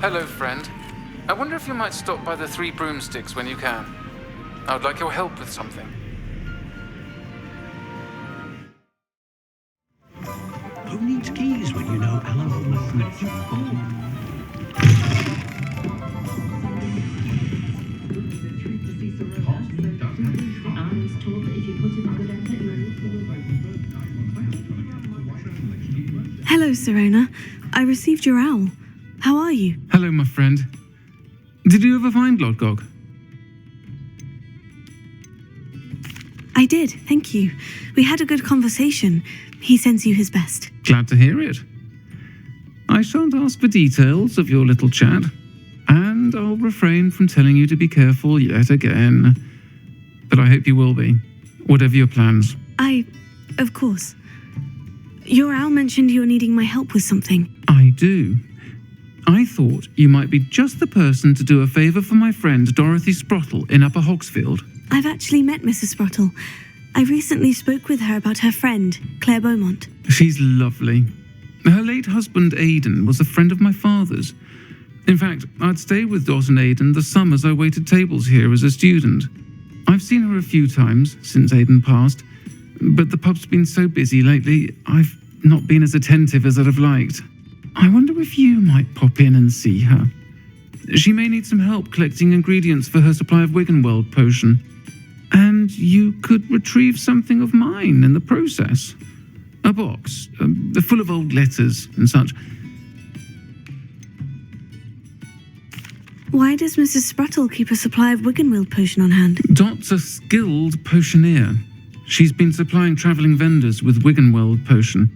Hello, friend. I wonder if you might stop by the 3 Broomsticks when you can. I would like your help with something. Who needs keys when you know Alan will let them through the ball? Hello, Sirona. I received your owl. How are you? Hello, my friend. Did you ever find Lodgog? I did, thank you. We had a good conversation. He sends you his best. Glad to hear it. I shan't ask for details of your little chat, and I'll refrain from telling you to be careful yet again. But I hope you will be, whatever your plans. Of course. Your owl mentioned you were needing my help with something. I do. I thought you might be just the person to do a favour for my friend Dorothy Sprottle in Upper Hogsfield. I've actually met Mrs. Sprottle. I recently spoke with her about her friend, Claire Beaumont. She's lovely. Her late husband Aidan was a friend of my father's. In fact, I'd stay with Dot and Aidan the summers I waited tables here as a student. I've seen her a few times since Aidan passed, but the pub's been so busy lately, I've not been as attentive as I'd have liked. I wonder if you might pop in and see her. She may need some help collecting ingredients for her supply of Wiggenweld potion. And you could retrieve something of mine in the process. A box, full of old letters and such. Why does Mrs. Sprottle keep a supply of Wiggenweld potion on hand? Dot's a skilled potioneer. She's been supplying travelling vendors with Wiggenweld potion.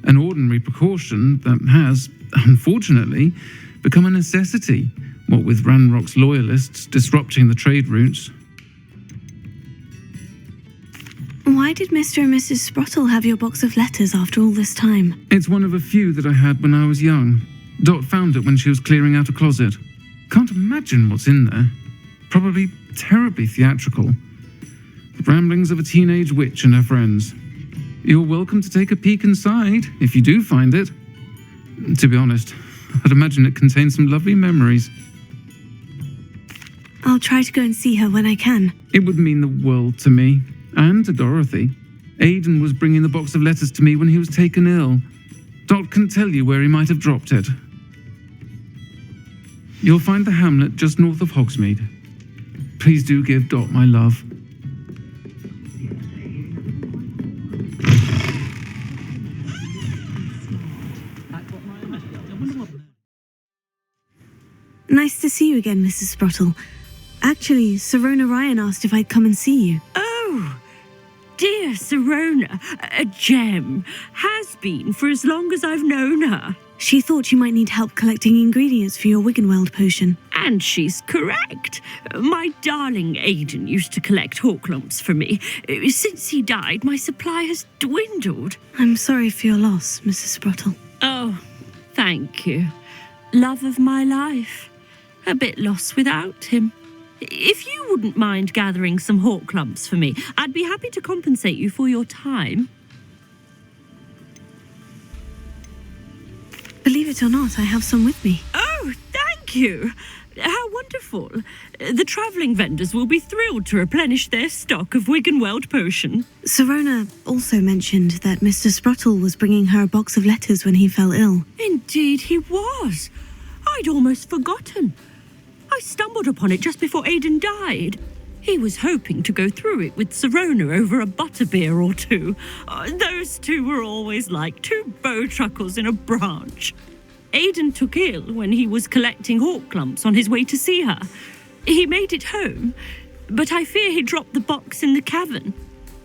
An ordinary precaution that has, unfortunately, become a necessity, what with Ranrock's loyalists disrupting the trade routes. Why did Mr. and Mrs. Sprottle have your box of letters after all this time? It's one of a few that I had when I was young. Dot found it when she was clearing out a closet. Can't imagine what's in there. Probably terribly theatrical. The ramblings of a teenage witch and her friends. You're welcome to take a peek inside, if you do find it. To be honest, I'd imagine it contains some lovely memories. I'll try to go and see her when I can. It would mean the world to me, and to Dorothy. Aidan was bringing the box of letters to me when he was taken ill. Dot can tell you where he might have dropped it. You'll find the hamlet just north of Hogsmeade. Please do give Dot my love. Nice to see you again, Mrs. Sprottle. Actually, Sirona Ryan asked if I'd come and see you. Oh, dear Sirona, a gem. Has been for as long as I've known her. She thought you might need help collecting ingredients for your Wiggenweld potion. And she's correct. My darling Aidan used to collect Horklumps for me. Since he died, my supply has dwindled. I'm sorry for your loss, Mrs. Sprottle. Oh, thank you. Love of my life. A bit lost without him. If you wouldn't mind gathering some Horklumps for me, I'd be happy to compensate you for your time. Believe it or not, I have some with me. Oh, thank you. How wonderful. The travelling vendors will be thrilled to replenish their stock of Wiggenweld potion. Sirona also mentioned that Mr. Sprottle was bringing her a box of letters when he fell ill. Indeed he was. I'd almost forgotten. I stumbled upon it just before Aidan died. He was hoping to go through it with Sirona over a butterbeer or two. Those two were always like two bowtruckles in a branch. Aidan took ill when he was collecting Horklumps on his way to see her. He made it home, but I fear he dropped the box in the cavern.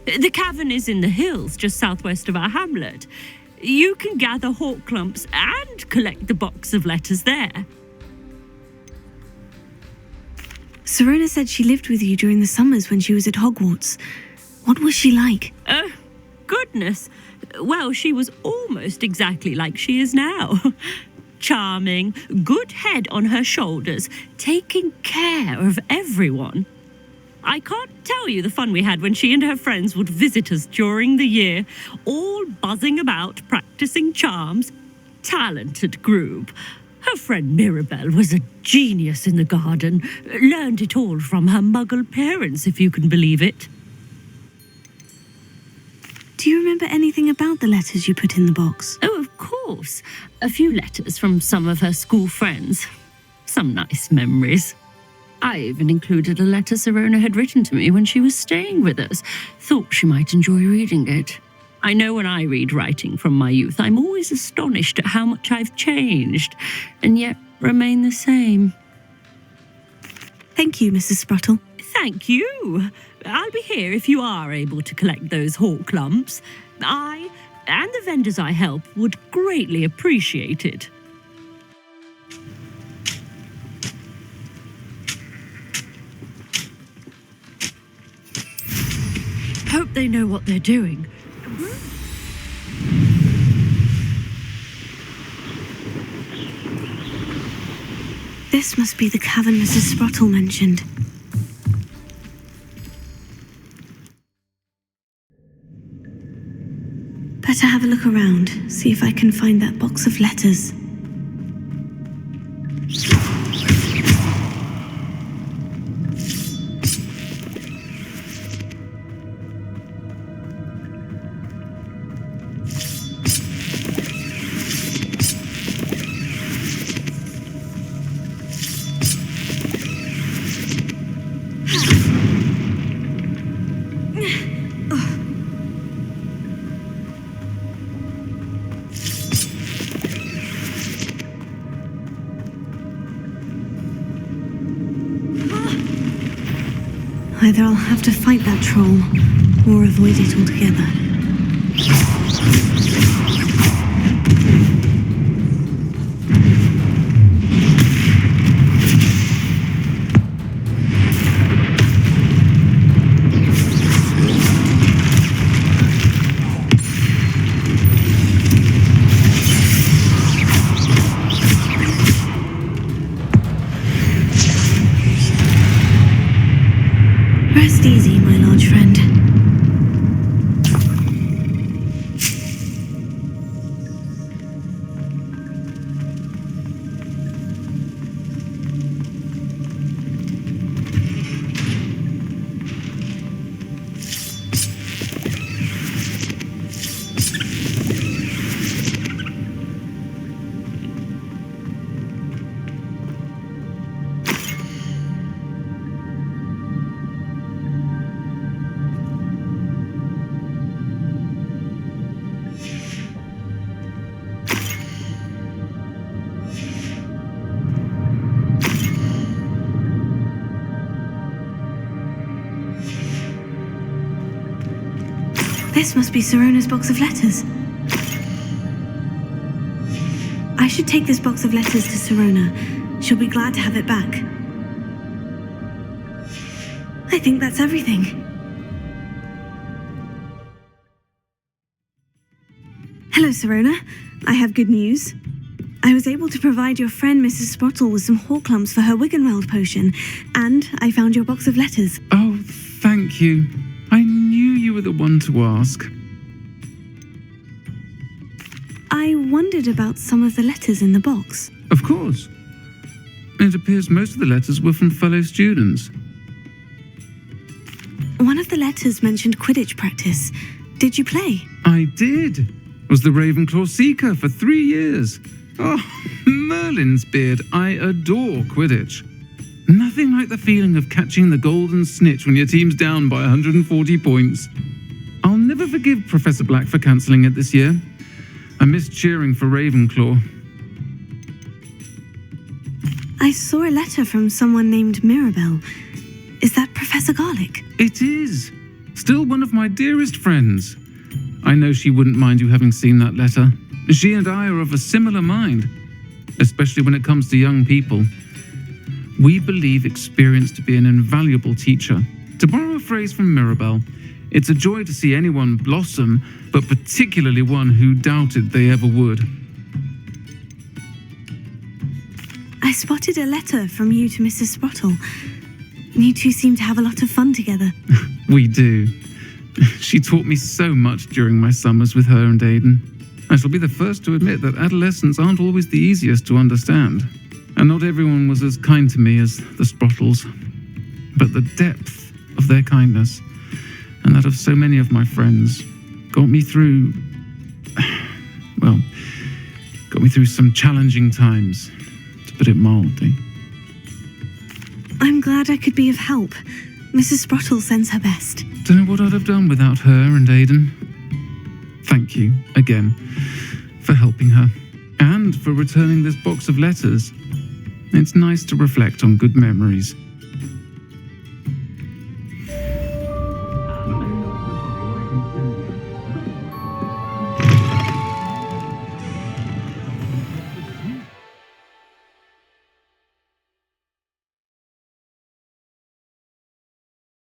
The cavern is in the hills just southwest of our hamlet. You can gather Horklumps and collect the box of letters there. Sirona said she lived with you during the summers when she was at Hogwarts. What was she like? Oh, goodness. Well, she was almost exactly like she is now. Charming, good head on her shoulders, taking care of everyone. I can't tell you the fun we had when she and her friends would visit us during the year, all buzzing about, practicing charms. Talented group. Her friend Mirabelle was a genius in the garden. Learned it all from her muggle parents, if you can believe it. Do you remember anything about the letters you put in the box? Oh, of course. A few letters from some of her school friends. Some nice memories. I even included a letter Sirona had written to me when she was staying with us. Thought she might enjoy reading it. I know when I read writing from my youth, I'm always astonished at how much I've changed, and yet remain the same. Thank you, Mrs. Sprottle. Thank you. I'll be here if you are able to collect those Horklumps. I and the vendors I help would greatly appreciate it. Hope they know what they're doing. This must be the cavern Mrs. Sprottle mentioned. Better have a look around, see if I can find that box of letters. Either I'll have to fight that troll, or avoid it altogether. Rest easy, my large friend. This must be Sirona's box of letters. I should take this box of letters to Sirona. She'll be glad to have it back. I think that's everything. Hello, Sirona. I have good news. I was able to provide your friend Mrs. Sprottle with some Horklumps for her Wiggenweld potion, and I found your box of letters. Oh, thank you. I knew you were the one to ask. I wondered about some of the letters in the box. Of course. It appears most of the letters were from fellow students. One of the letters mentioned Quidditch practice. Did you play? I did. Was the Ravenclaw Seeker for 3 years. Oh, Merlin's beard. I adore Quidditch. Nothing like the feeling of catching the golden snitch when your team's down by 140 points. I'll never forgive Professor Black for cancelling it this year. I missed cheering for Ravenclaw. I saw a letter from someone named Mirabelle. Is that Professor Garlick? It is. Still one of my dearest friends. I know she wouldn't mind you having seen that letter. She and I are of a similar mind, especially when it comes to young people. We believe experience to be an invaluable teacher. To borrow a phrase from Mirabelle, it's a joy to see anyone blossom, but particularly one who doubted they ever would. I spotted a letter from you to Mrs. Sprottle. You two seem to have a lot of fun together. We do. She taught me so much during my summers with her and Aidan. I shall be the first to admit that adolescents aren't always the easiest to understand, and not everyone was as kind to me as the Sprottles. But the depth of their kindness, and that of so many of my friends, got me through some challenging times, to put it mildly. I'm glad I could be of help. Mrs. Sprottle sends her best. Don't know what I'd have done without her and Aidan. Thank you, again, for helping her, and for returning this box of letters. It's nice to reflect on good memories.